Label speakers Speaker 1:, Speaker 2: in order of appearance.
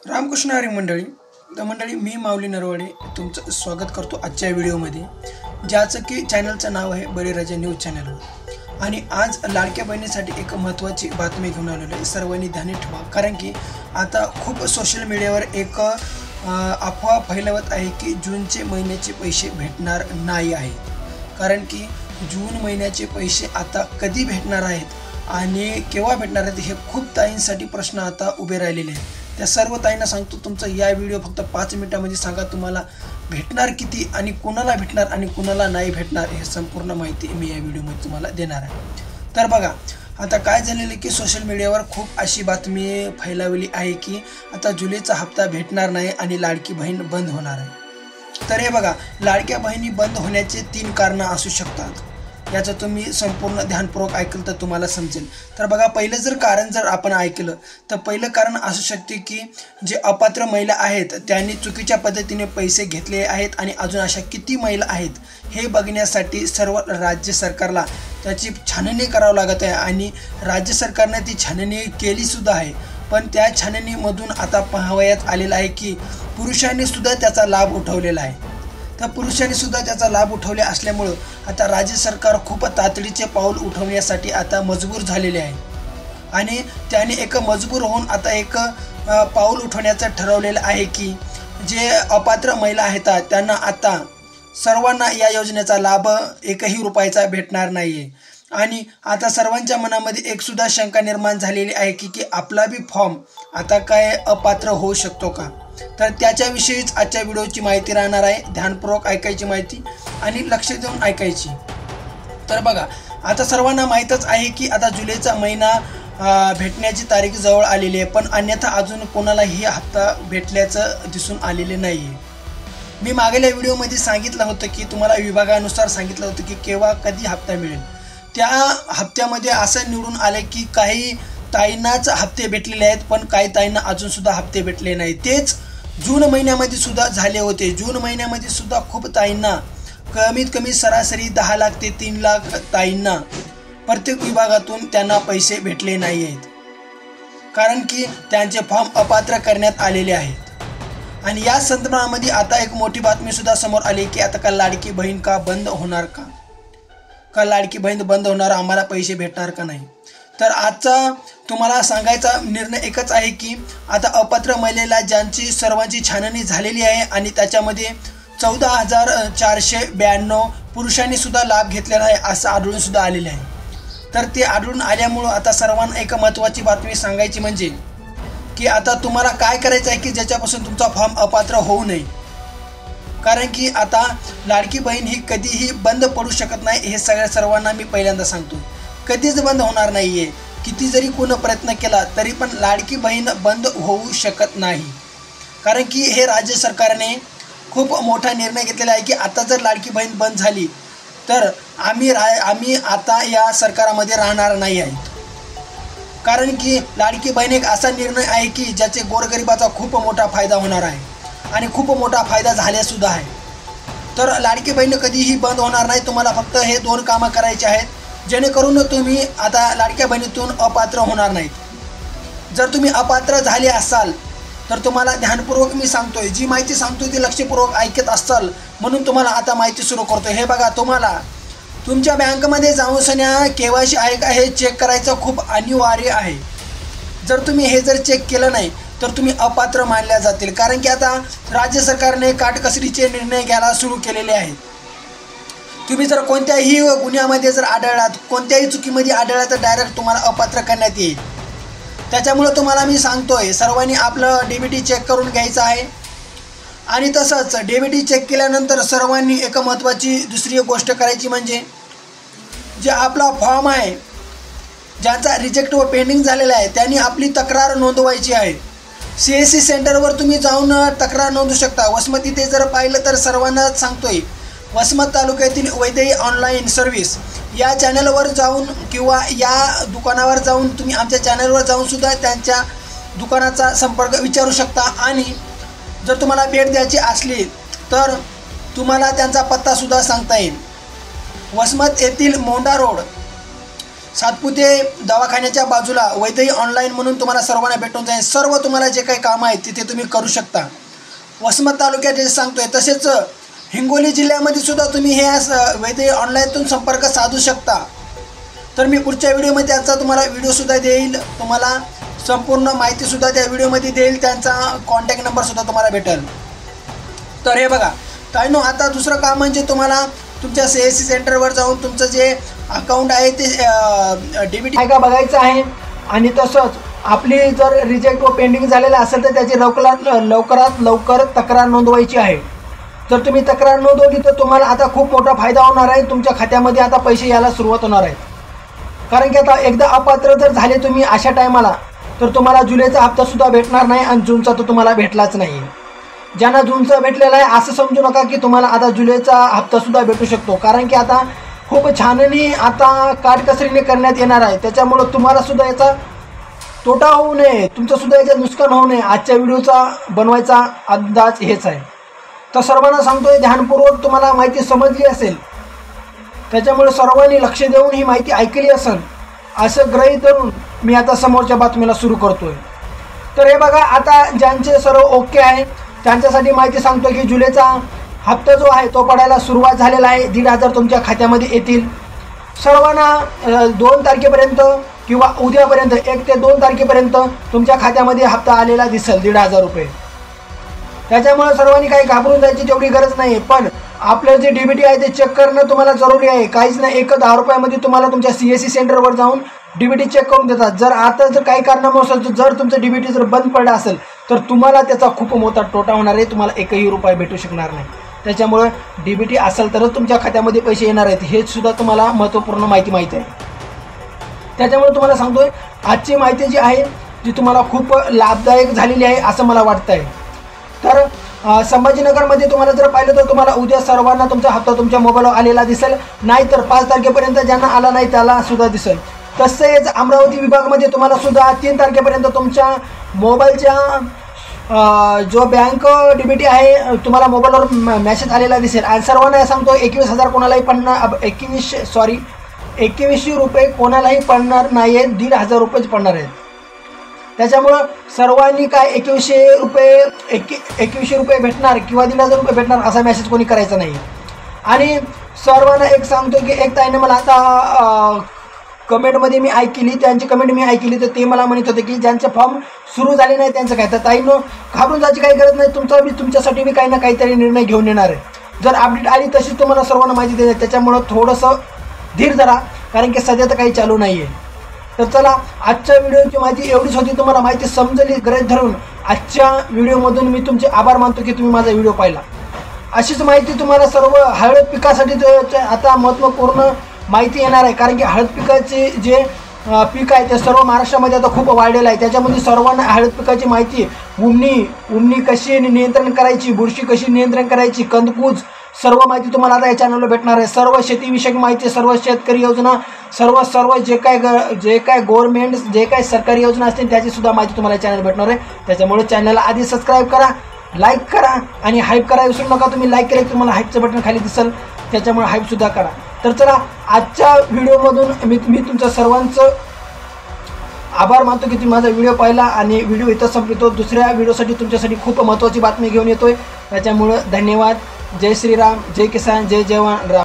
Speaker 1: रामकृष्ण हरी मंडळी मी माऊली नरवडे तुमचं स्वागत करतो आजच्या व्हिडिओमध्ये, ज्याचं की चॅनलचं नाव आहे बळीराजा न्यूज चॅनल। आणि आज लाडक्या बहिणीसाठी एक महत्त्वाची बातमी घेऊन आलेलो आहे। सर्वांनी ध्यानी ठेवा, कारण की आता खूप सोशल मीडियावर एक अफवा फैलवत आहे की जूनचे महिन्याचे पैसे भेटणार नाही आहेत। कारण की जून महिन्याचे पैसे आता कधी भेटणार आहेत आणि केव्हा भेटणार आहेत हे खूप ताईंसाठी प्रश्न आता उभे राहिलेले आहेत। त्या सर्व ताईंना सांगतो, तुमचं या व्हिडिओ फक्त 5 मिनिटांमध्ये सांगा तुम्हाला भेटणार किती आणि कुणाला भेटणार आणि कुणाला नाही भेटणार हे संपूर्ण माहिती मी या व्हिडिओमध्ये तुम्हाला देणार आहे। तर बघा, आता काय झालेलं की सोशल मीडियावर खूप अशी बातमी फैलावली आहे की आता जुलैचा हप्ता भेटणार नाही आणि लाडकी बहीण बंद होणार आहे। तर हे बघा, लाडक्या बहिणी बंद होण्याचे 3 कारणं असू शकतात। याचं तुम्ही संपूर्ण ध्यानपूर्वक ऐकलं तर तुम्हाला समजेल। तर बघा, पहिलं कारण जर आपण ऐकलं तर पहिलं कारण असू शकते की जे अपात्र महिला आहेत त्यांनी चुकीच्या पद्धतीने पैसे घेतले आहेत आणि अजून अशा किती महिला आहेत हे बघण्यासाठी सर्व राज्य सरकारला त्याची छाननी करावं लागत आहे आणि राज्य सरकारने ती छाननी केलीसुद्धा आहे। पण त्या छाननीमधून आता पाहावयात आलेलं आहे की पुरुषांनी सुद्धा त्याचा लाभ उठवलेला आहे। तर पुरुषांनी सुद्धा त्याचा लाभ उठवले असल्यामुळं आता राज्य सरकार खूप तातडीचे पाऊल उठवण्यासाठी आता मजबूर झालेले आहे आणि त्याने एक मजबूर होऊन आता एक पाऊल उठवण्याचं ठरवलेलं आहे की जे अपात्र महिला आहेत त्यांना आता सर्वांना या योजनेचा लाभ 1ही रुपयाचा भेटणार नाही आहे। आणि आता सर्वांच्या मनामध्ये एक सुद्धा शंका निर्माण झालेली आहे की आपला बी फॉर्म आता काय अपात्र होऊ शकतो का। तर त्याच्याविषयीच आजच्या व्हिडिओची माहिती राहणार आहे। ध्यानपूर्वक ऐकायची माहिती आणि लक्ष देऊन ऐकायची। तर बघा, आता सर्वांना माहीतच आहे की आता जुलैचा महिना भेटण्याची तारीख जवळ आलेली आहे, पण अन्यथा अजून कोणालाही हप्ता भेटल्याचं दिसून आलेले नाही आहे। मी मागील व्हिडिओमध्ये सांगितलं होतं की तुम्हाला विभागानुसार सांगितलं होतं की केव्हा कधी हप्ता मिळेल। त्या हप्त्यामध्ये असं निवडून आले की काही ताईंनाच हप्ते भेटलेले आहेत, पण काही ताईंना अजूनसुद्धा हप्ते भेटले नाही। तेच जून महिन्यामध्ये सुद्धा झाले होते। जून महिन्यामध्ये सुद्धा खूप ताईंना कमीत कमी सरासरी 10 लाख ते 3 लाख ताईंना प्रत्येक विभागातून त्यांना पैसे भेटले नाही आहेत, कारण की त्यांचे फॉर्म अपात्र करण्यात आलेले आहेत। आणि या संदर्भामध्ये आता एक मोठी बातमी सुद्धा समोर आली की आता का लाडकी बहीण का बंद होणार का लाडकी बहीण बंद होणार, आम्हाला पैसे भेटणार का नाही। तर आजचा तुम्हाला सांगायचा निर्णय एकच आहे की आता अपात्र महिलेला ज्यांची सर्वांची छाननी झालेली आहे आणि त्याच्यामध्ये 14,492 पुरुषांनी सुद्धा लाभ घेतलेला आहे असं आढळून सुद्धा आलेले आहे। तर ते आढळून आल्यामुळं आता सर्वांना एक महत्त्वाची बातमी सांगायची म्हणजे की आता तुम्हाला काय करायचं आहे की ज्याच्यापासून तुमचा फॉर्म अपात्र होऊ नये। कारण की आता लाडकी बहीण ही कधीही बंद पडू शकत नाही, हे सर्वांना मी पहिल्यांदा सांगतो। कधीच बंद होणार नाही आहे। किती जरी कोण प्रयत्न केला तरी पण लाडकी बहीण बंद होऊ शकत नाही, कारण की हे राज्य सरकारने खूप मोठा निर्णय घेतलेला आहे की आता जर लाडकी बहीण बंद झाली तर आम्ही आता या सरकारामध्ये राहणार नाही आहेत। कारण की लाडकी बहीण एक असा निर्णय आहे की ज्याचे गोरगरिबाचा खूप मोठा फायदा होणार आहे आणि खूप मोठा फायदा झालेसुद्धा आहे। तर लाडकी बहीण कधीही बंद होणार नाही। तुम्हाला फक्त हे 2 कामं करायचे आहेत जेणेकरून तुम्ही आता लाडक्या बहिणीतून अपात्र होणार नाहीत। जर तुम्ही अपात्र झाले असाल तर तुम्हाला ध्यानपूर्वक मी सांगतोय, जी माहिती सांगतोय ती लक्षपूर्वक ऐकत असाल म्हणून तुम्हाला आता माहिती सुरू करतोय। हे बघा, तुम्हाला तुमच्या बँकेमध्ये जाऊन KYC आहे का हे चेक करायचं खूप अनिवार्य आहे। जर तुम्ही हे चेक केलं नाही तर तुम्ही अपात्र मानल्या जातील, कारण की आता राज्य सरकारने काटकसरीचे निर्णय घ्यायला सुरू केलेले आहेत। तुम्ही जर कोणत्याही गुन्ह्यामध्ये जर आढळलात, कोणत्याही चुकीमध्ये आढळलात तर डायरेक्ट तुम्हाला अपात्र करण्यात येईल। त्याच्यामुळं तुम्हाला मी सांगतोय, सर्वांनी आपलं DBT चेक करून घ्यायचं आहे। आणि तसंच DBT चेक केल्यानंतर सर्वांनी एक महत्त्वाची दुसरी गोष्ट करायची म्हणजे जे आपला फॉर्म आहे ज्यांचा रिजेक्ट व पेंडिंग झालेला आहे त्यांनी आपली तक्रार नोंदवायची आहे। CSC सेंटरवर तुम्ही जाऊन तक्रार नोंदवू शकता। वसमत इथे जर पाहिलं तर सर्वांना सांगतोय, वसमत तालुक्यातील वैद्यकीय ऑनलाईन सर्व्हिस या चॅनलवर जाऊन किंवा या दुकानावर जाऊन तुम्ही आमच्या चॅनलवर जाऊन सुद्धा त्यांच्या दुकानाचा संपर्क विचारू शकता। आणि जर तुम्हाला भेट द्यायची असली तर तुम्हाला त्यांचा पत्तासुद्धा सांगता येईल। वसमत येथील मोंडा रोड सातपुते दवाखान्याच्या बाजूला वैद्यही ऑनलाईन म्हणून तुम्हाला सर्वांना भेटून जाईल। सर्व तुम्हाला जे काही कामं आहेत तिथे तुम्ही करू शकता। वसमत तालुक्यात जे सांगतोय तसेच हिंगोली जिल्ह्यामध्ये सुद्धा तुम्ही हे वैद्यही ऑनलाईनतून संपर्क साधू शकता। तर मी पुढच्या व्हिडिओमध्ये त्याचा तुम्हाला व्हिडिओसुद्धा देईल, तुम्हाला संपूर्ण माहितीसुद्धा त्या व्हिडिओमध्ये देईल, त्यांचा कॉन्टॅक्ट नंबरसुद्धा तुम्हाला भेटेल। तर हे बघा ताईनो, आता दुसरं काम म्हणजे तुम्हाला तुमच्या CSC सेंटरवर जाऊन तुमचं जे अकाउंट आहे ते DBT आहे का बघायचं आहे। आणि तसंच आपली जर रिजेक्ट व पेंडिंग झालेलं असेल तर त्याची लवकरात लवकर तक्रार नोंदवायची आहे। जर तुम्ही तक्रार नोंदवली तर तुम्हाला आता खूप मोठा फायदा होणार आहे, तुमच्या खात्यामध्ये आता पैसे यायला सुरुवात होणार आहे। कारण की आता एकदा अपात्र जर झाले तुम्ही अशा टायमाला तर तुम्हाला जुलैचा हप्तासुद्धा भेटणार नाही आणि जूनचा तर तुम्हाला भेटलाच नाही। ज्यांना जूनचा भेटलेला आहे असं समजू नका की तुम्हाला आता जुलैचा हप्तासुद्धा भेटू शकतो, कारण की आता खूप छाननी आता काटकसरीने करण्यात येणार आहे। त्याच्यामुळं तुम्हालासुद्धा याचा तोटा होऊ नये, तुमचंसुद्धा याच्यात नुकसान होऊ नये, आजच्या व्हिडिओचा बनवायचा अंदाज हेच आहे। तर सर्वांना सांगतोय ध्यानपूर्वक तुम्हाला माहिती समजली असेल, त्याच्यामुळे सर्वांनी लक्ष देऊन ही माहिती ऐकली असेल असं गृहीत धरून मी आता समोरच्या बातमीला सुरू करतोय। तर हे बघा, आता ज्यांचे सर्व ओके आहे त्यांच्यासाठी माहिती सांगतो की जुलैचा हप्ता जो आहे तो पडायला सुरुवात झालेला आहे। 1,500 तुमच्या खात्यामध्ये येतील। सर्वांना 2 तारखेपर्यंत किंवा उद्यापर्यंत 1 ते 2 तारखेपर्यंत तुमच्या खात्यामध्ये हप्ता आलेला दिसेल 1,500 रुपये। त्याच्यामुळे सर्वांनी काही घाबरून जायची तेवढी गरज नाही, पण आपलं जे DBT आहे ते चेक करणं तुम्हाला जरुरी आहे। काहीच नाही, 1 10 रुपयामध्ये तुम्हाला तुमच्या CSC सेंटरवर जाऊन DBT चेक करून देतात। जर आता जर काही कारणामुळे जर तुमचं DBT जर बंद पडलं असेल तर तुम्हाला त्याचा खूप मोठा तोटा होणार आहे, तुम्हाला 1ही रुपया भेटू शकणार नाही। त्याच्यामुळे DBT असेल तरच तुमच्या खात्यामध्ये पैसे येणार आहेत, हे सुद्धा तुम्हाला महत्त्वपूर्ण माहिती आहे। त्याच्यामुळे तुम्हाला सांगतोय आजची माहिती जी आहे ती तुम्हाला खूप लाभदायक झालेली आहे असं मला वाटतं आहे। तर संभाजीनगरमध्ये तुम्हाला जर पाहिलं तर तुम्हाला उद्या सर्वांना तुमचा हप्ता तुमच्या मोबाईलवर आलेला दिसेल, नाहीतर 5 तारखेपर्यंत ज्यांना आला नाही त्याला सुद्धा दिसेल। तसेच अमरावती विभागामध्ये तुम्हाला सुद्धा 3 तारखेपर्यंत तुमच्या मोबाईलच्या जो बँक DBT आहे तुम्हाला मोबाईलवर मेसेज आलेला दिसेल। आणि सर्वांना सांगतो 21,000 कोणालाही पडणार, 2100 रुपये कोणालाही पडणार नाही आहेत, 1,500 रुपयेच पडणार आहेत। त्याच्यामुळं सर्वांनी काय 2100 रुपये भेटणार किंवा 1,500 रुपये भेटणार असा मेसेज कोणी करायचा नाही। आणि सर्वांना एक सांगतो की एक ताईने मला आता कमेंटमध्ये मी ऐकली, त्यांची कमेंट मी ऐकली, तर ते मला म्हणत होते की ज्यांचे फॉर्म सुरू झाले नाही त्यांचं काय। तर ताईंनो घाबरून जायची काही गरज नाही, तुमच्यासाठी मी काही ना काहीतरी निर्णय घेऊन येणार आहे। जर अपडेट आली तशीच तुम्हाला सर्वांना माहिती देणार, त्याच्यामुळं थोडंसं धीर धरा, कारण की सध्या तर काही चालू नाही आहे। तर चला, आजच्या व्हिडिओची माहिती एवढीच होती। तुम्हाला माहिती समजली गरज धरून आजच्या व्हिडिओमधून मी तुमचे आभार मानतो की तुम्ही माझा व्हिडिओ पाहिला। अशीच माहिती तुम्हाला सर्व हळद पिकासाठी आता महत्त्वपूर्ण माहिती येणार आहे, कारण की हळद पिकाचे जे पीक आहे ते सर्व महाराष्ट्रामध्ये आता खूप वाढलेलं आहे। त्याच्यामध्ये सर्वांना हळद पिकाची माहिती, उमणी कशी नियंत्रण करायची, बुरशी कशी नियंत्रण करायची, कंदकूज सर्व माहिती तुम्हाला आता या चॅनलवर भेटणार आहे। सर्व शेतीविषयक माहिती, सर्व शेतकरी योजना, सर्व जे काय गव्हर्नमेंट जे काय सरकारी योजना असतील त्याची सुद्धा माहिती तुम्हाला या चॅनलवर भेटणार आहे। त्याच्यामुळे चॅनलला आधी सबस्क्राईब करा, लाईक करा आणि हाईप करा विसरू नका। तुम्ही लाईक केलं की तुम्हाला हाईपचं बटन खाली दिसेल, त्याच्यामुळे हाईपसुद्धा करा। तर चला, आजच्या व्हिडिओमधून मी तुमच्या सर्वांचं आभार मानतो की तुम्ही माझा व्हिडिओ पाहिला आणि व्हिडिओ इथं संपतो। दुसऱ्या व्हिडिओसाठी तुमच्यासाठी खूप महत्त्वाची बातमी घेऊन येतोय, त्याच्यामुळं धन्यवाद। जय श्रीराम, जय किसान, जय जवान राम।